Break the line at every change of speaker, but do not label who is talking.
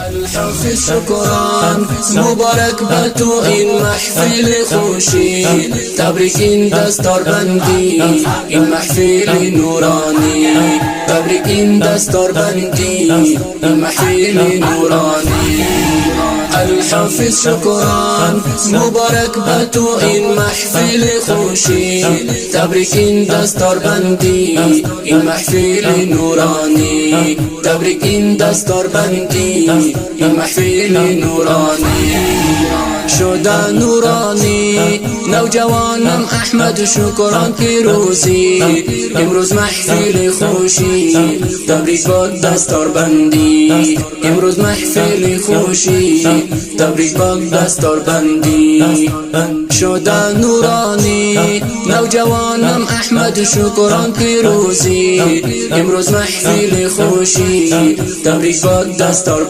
الحافظ شکران مبارک به تو این محفل خوشی، تبریک این دستار بندی این محفل نورانی، تبریک این دستار بندی این محفل نورانی. الحافظ شکران مبارک به تو این محفل خوشی، تبریک این دستار بندی این محفل نورانی، تبریک این دستار بندی این محفل نورانی. شده نورانی نوجوانم احمد شکران پیروزی، امروز محفل خوشی تبریک با دستار بندی، امروز محفل خوشی تبریک با دستار بندی. شده نورانی نوجوانم احمد شکران پیروزی، امروز محفل خوشی تبریک با دستار بندی.